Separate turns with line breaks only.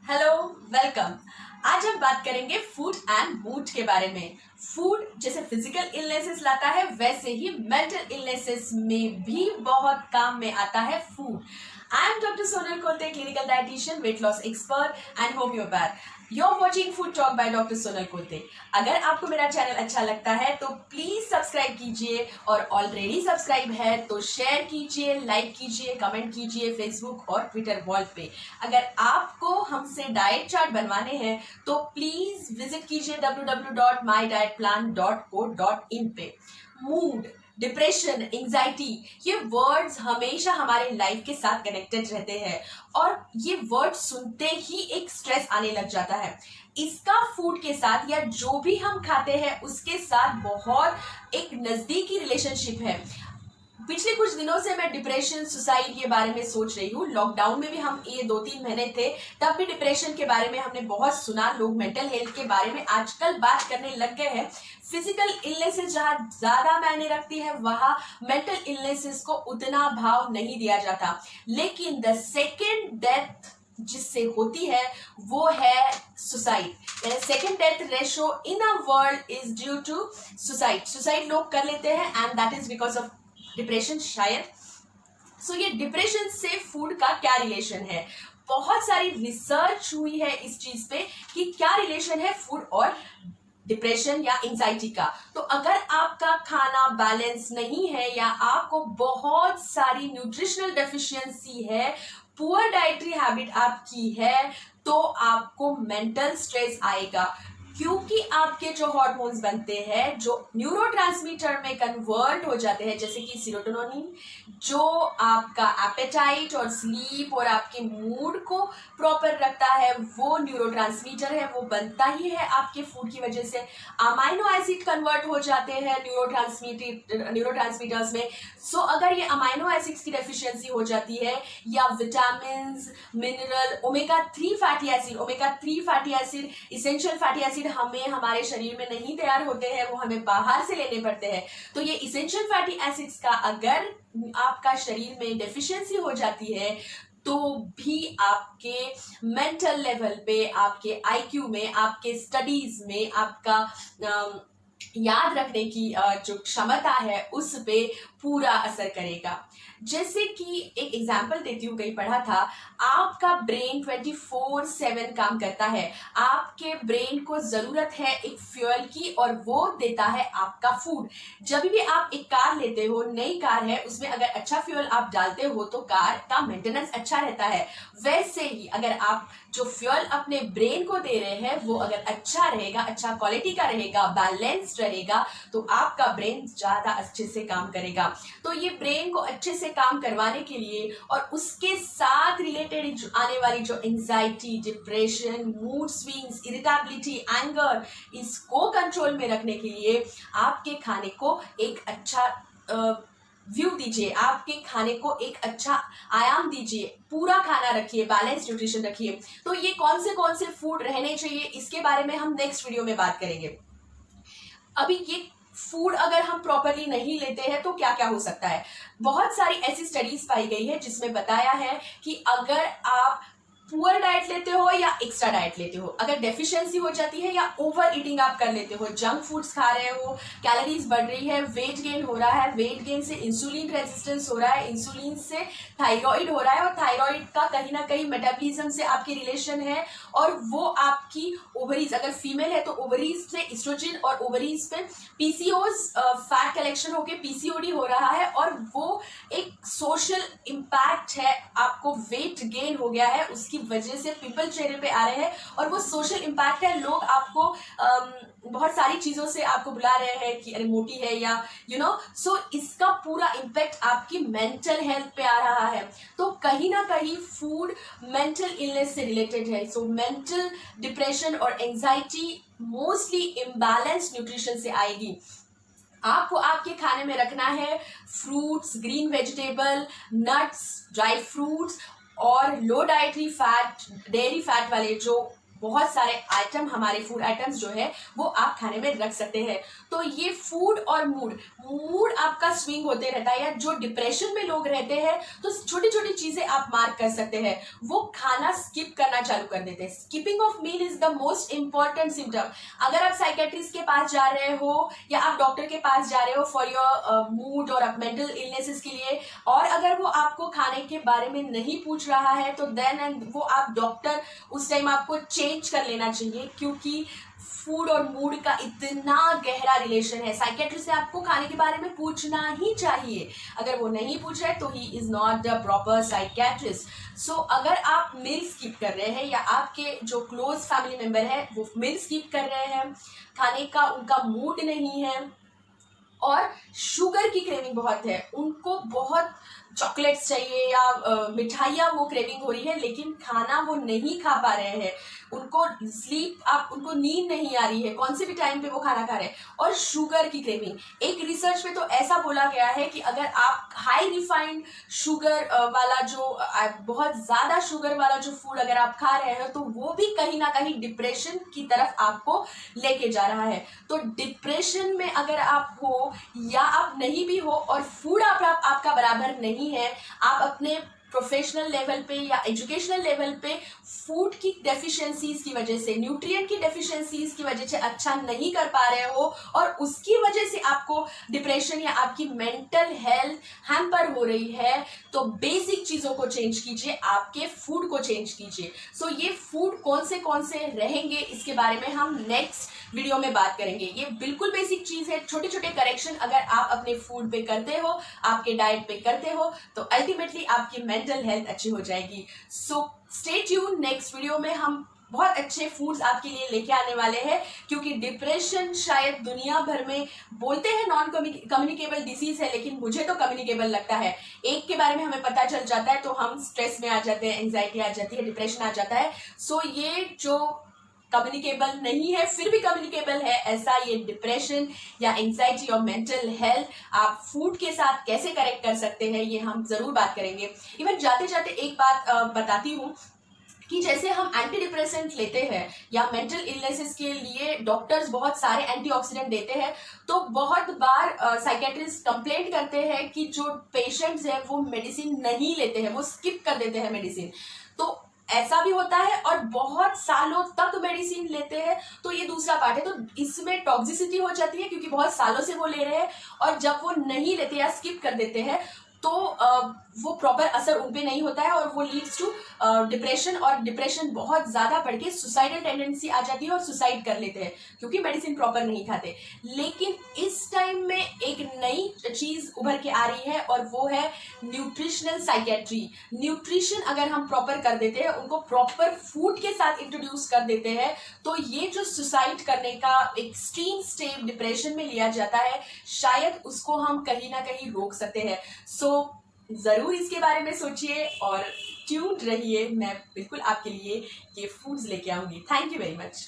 Hello, welcome. आज हम बात करेंगे फूड एंड मूड के बारे में। फूड जैसे फिजिकल इलनेसेस लाता है, वैसे ही मेंटल इलनेसेस में भी बहुत काम में आता है food. I am doctor Sonal Kote, clinical dietitian, weight loss expert and homeopath. You are watching food talk by doctor Sonal Kote. अगर आपको मेरा चैनल अच्छा लगता है तो प्लीज सब्सक्राइब कीजिए, और ऑलरेडी सब्सक्राइब है तो शेयर कीजिए, लाइक कीजिए, कमेंट कीजिए फेसबुक और ट्विटर वॉल पे। अगर आपको हमसे डाइट चार्ट बनवाने हैं तो प्लीज विजिट कीजिए www.mydietplan.co.in पे। मूड, डिप्रेशन, एंजाइटी, ये वर्ड्स हमेशा हमारे लाइफ के साथ कनेक्टेड रहते हैं, और ये वर्ड सुनते ही एक स्ट्रेस आने लग जाता है। इसका फूड के साथ या जो भी हम खाते हैं उसके साथ बहुत एक नजदीकी रिलेशनशिप है। पिछले कुछ दिनों से मैं डिप्रेशन, सुसाइड के बारे में सोच रही हूँ। लॉकडाउन में भी हम ये 2-3 महीने थे, तब भी डिप्रेशन के बारे में हमने बहुत सुना। लोग मेंटल हेल्थ के बारे में आजकल बात करने लग गए हैं। फिजिकल इलनेसेस जहाँ ज्यादा मायने रखती है, वहां मेंटल इलनेसेस को उतना भाव नहीं दिया जाता। लेकिन द सेकेंड डेथ जिससे होती है वो है suicide. Second death ratio in a world is due to suicide. Suicide लोग कर लेते हैं and that is because of depression शायद। सो ये डिप्रेशन से फूड का क्या रिलेशन है? बहुत सारी रिसर्च हुई है इस चीज पे कि क्या रिलेशन है फूड और डिप्रेशन या एंजाइटी का। तो अगर आपका खाना बैलेंस नहीं है, या आपको बहुत सारी न्यूट्रिशनल डेफिशिएंसी है, पुअर डाइटरी हैबिट आपकी है, तो आपको मेंटल स्ट्रेस आएगा। क्योंकि आपके जो हार्मोन्स बनते हैं, जो न्यूरोट्रांसमीटर में कन्वर्ट हो जाते हैं, जैसे कि सीरोटोनिन, जो आपका एपेटाइट और स्लीप और आपके मूड को प्रॉपर रखता है, वो न्यूरोट्रांसमीटर है, वो बनता ही है आपके फूड की वजह से। अमाइनो एसिड कन्वर्ट हो जाते हैं न्यूरोट्रांसमीटर्स में। सो अगर ये अमाइनो एसिड्स की डेफिशिएंसी हो जाती है, या vitamin, mineral, omega 3 fatty acid, essential fatty acid हमें हमारे शरीर में नहीं तैयार होते हैं, वो हमें बाहर से लेने पड़ते हैं। तो ये इसेंशियल फैटी एसिड्स का अगर आपका शरीर में डेफिशिएंसी हो जाती है, तो भी आपके मेंटल लेवल पे, आपके आईक्यू में, आपके स्टडीज में, आपका याद रखने की जो क्षमता है उस पे पूरा असर करेगा। जैसे कि एक एग्जाम्पल देती हूँ, कहीं पढ़ा था, आपका ब्रेन 24/7 काम करता है। आपके ब्रेन को जरूरत है एक फ्यूल की, और वो देता है आपका फूड। जब भी आप एक कार लेते हो, नई कार है, उसमें अगर अच्छा फ्यूल आप डालते हो तो कार का मेंटेनेंस अच्छा रहता है। वैसे ही अगर आप जो फ्यूल अपने ब्रेन को दे रहे हैं वो अगर अच्छा रहेगा, अच्छा क्वालिटी का रहेगा, बैलेंस्ड रहेगा, तो आपका ब्रेन ज्यादा अच्छे से काम करेगा। तो ये ब्रेन को अच्छे से काम करवाने के लिए, और उसके साथ रिलेटेड आने वाली जो anxiety, depression, mood swings, irritability, anger, इसको कंट्रोल में रखने के लिए आपके खाने को एक अच्छा व्यू दीजिए, आपके खाने को एक अच्छा आयाम दीजिए, पूरा खाना रखिए, बैलेंस न्यूट्रिशन रखिए। तो ये कौन से फूड रहने चाहिए, इसके बारे में हम नेक्स्ट वीडियो में बात करेंगे। अभी ये फूड अगर हम प्रॉपरली नहीं लेते हैं तो क्या क्या हो सकता है? बहुत सारी ऐसी स्टडीज पाई गई है जिसमें बताया है कि अगर आप पुअर डाइट लेते हो या एक्स्ट्रा डाइट लेते हो, अगर डेफिशिएंसी हो जाती है या ओवर ईटिंग आप कर लेते हो, जंक फूड्स खा रहे हो, कैलोरीज बढ़ रही है, वेट गेन हो रहा है, वेट गेन से इंसुलिन रेजिस्टेंस हो रहा है, इंसुलिन से थायराइड हो रहा है, और थायराइड का कहीं ना कहीं मेटाबॉलिज्म से आपके रिलेशन है, और वो आपकी ओवरीज, अगर फीमेल है तो ओवरीज पे एस्ट्रोजन और ओवरीज पे पीसीओज, फैट कलेक्शन होके पीसीओडी हो रहा है, और वो एक सोशल इम्पैक्ट है। आपको वेट गेन हो गया है, उसकी वजह से पिंपल चेहरे पे आ रहे हैं, और वो सोशल इम्पैक्ट है। लोग आपको बहुत सारी चीजों से आपको बुला रहे हैं कि अरे मोटी है, या सो इसका पूरा इम्पैक्ट आपकी मेंटल हेल्थ पे आ रहा है। तो कहीं ना कहीं फूड मेंटल इलनेस से रिलेटेड है। सो मेंटल डिप्रेशन और एंजाइटी मोस्टली इम्बैलेंस न्यूट्रिशन से आएगी। आपको आपके खाने में रखना है fruits, green vegetable, nuts, dry fruits, और लो डाइटरी फैट, डेयरी फैट वाले जो बहुत सारे आइटम, हमारे फूड आइटम्स जो है वो आप खाने में रख सकते हैं। तो ये फूड और मूड आपका स्विंग होते रहता है, या जो डिप्रेशन में लोग रहते हैं तो छोटी छोटी चीजें आप मार्क कर सकते हैं, वो खाना स्किप करना चालू कर देते हैं। Skipping of meal is the most important symptom. अगर आप साइकेट्रिस्ट के पास जा रहे हो या आप डॉक्टर के पास जा रहे हो फॉर योर मूड और मेंटल इलनेसेस के लिए, और अगर वो आपको खाने के बारे में नहीं पूछ रहा है तो देन एंड वो आप डॉक्टर उस टाइम आपको चेंज कर लेना चाहिए, क्योंकि फूड और मूड का इतना गहरा रिलेशन है। साइकेट्रिस्ट से आपको खाने के बारे में पूछना ही चाहिए। अगर वो नहीं पूछ रहे तो he is not the proper psychiatrist. So अगर आप मील स्किप कर रहे हैं या आपके जो क्लोज फैमिली मेंबर है वो मील स्किप कर रहे हैं, खाने का उनका मूड नहीं है और शुगर की क्रेविंग बहुत है, उनको बहुत चॉकलेट्स चाहिए या मिठाइयाँ वो क्रेविंग हो रही है, लेकिन खाना वो नहीं खा पा रहे हैं, उनको उनको नींद नहीं आ रही है, कौन से भी टाइम पे वो खाना खा रहे हैं, और शुगर की क्रेविंग। एक रिसर्च में तो ऐसा बोला गया है कि अगर आप हाई रिफाइंड शुगर वाला जो बहुत ज्यादा शुगर वाला जो फूड अगर आप खा रहे हो तो वो भी कहीं ना कहीं डिप्रेशन की तरफ आपको लेके जा रहा है। तो डिप्रेशन में अगर आप हो या आप नहीं भी हो और फूड आपका बराबर नहीं है, आप अपने प्रोफेशनल लेवल पे या एजुकेशनल लेवल पे फूड की डेफिशिएंसीज की वजह से, न्यूट्रिएंट की डेफिशिएंसीज की वजह से अच्छा नहीं कर पा रहे हो और उसकी वजह से आपको डिप्रेशन या आपकी मेंटल हेल्थ हैम्पर हो रही है, तो बेसिक चीजों को चेंज कीजिए, आपके फूड को चेंज कीजिए। सो ये फूड कौन से रहेंगे इसके बारे में हम नेक्स्ट वीडियो में बात करेंगे। ये बिल्कुल बेसिक चीज है, छोटे छोटे करेक्शन अगर आप अपने फूड पे करते हो, आपके डाइट पे करते हो, तो अल्टीमेटली आपकी मेंटल हेल्थ अच्छी हो जाएगी। So stay tune, next video में हम बहुत अच्छे फूड्स आपके लिए लेके आने वाले हैं, क्योंकि डिप्रेशन शायद दुनिया भर में बोलते हैं नॉन कम्युनिकेबल डिसीज है, लेकिन मुझे तो कम्युनिकेबल लगता है। एक के बारे में हमें पता चल जाता है तो हम स्ट्रेस में आ जाते हैं, एंजाइटी आ जाती है, डिप्रेशन आ जाता है। सो ये जो कम्युनिकेबल नहीं है फिर भी कम्युनिकेबल है, ऐसा ये डिप्रेशन या एंजाइटी और मेंटल हेल्थ आप फूड के साथ कैसे करेक्ट कर सकते हैं, ये हम जरूर बात करेंगे। इवन जाते जाते एक बात बताती हूँ कि जैसे हम एंटी डिप्रेसेंट लेते हैं या मेंटल इलनेसेस के लिए डॉक्टर्स बहुत सारे एंटीऑक्सीडेंट देते हैं, तो बहुत बार साइकेट्रिस्ट कंप्लेंट करते हैं कि जो पेशेंट्स हैं वो मेडिसिन नहीं लेते हैं, वो स्किप कर देते हैं मेडिसिन। तो ऐसा भी होता है और बहुत सालों तक मेडिसिन लेते हैं, तो ये दूसरा पार्ट है। तो इसमें टॉक्सिसिटी हो जाती है क्योंकि बहुत सालों से वो ले रहे हैं, और जब वो नहीं लेते या स्किप कर देते हैं तो वो प्रॉपर असर उन पे नहीं होता है और वो लीड्स टू डिप्रेशन, और डिप्रेशन बहुत ज्यादा बढ़ के सुसाइडल टेंडेंसी आ जाती है और सुसाइड कर लेते हैं क्योंकि मेडिसिन प्रॉपर नहीं खाते। लेकिन इस टाइम में एक नई चीज उभर के आ रही है और वो है न्यूट्रिशनल साइकेट्री। न्यूट्रिशन अगर हम प्रॉपर कर देते हैं, उनको प्रॉपर फूड के साथ इंट्रोड्यूस कर देते हैं, तो ये जो सुसाइड करने का एक्सट्रीम स्टेप डिप्रेशन में लिया जाता है, शायद उसको हम कहीं ना कहीं रोक सकते हैं। सो जरूर इसके बारे में सोचिए और ट्यून्ड रहिए, मैं बिल्कुल आपके लिए ये फूड्स लेके आऊंगी। Thank you very much.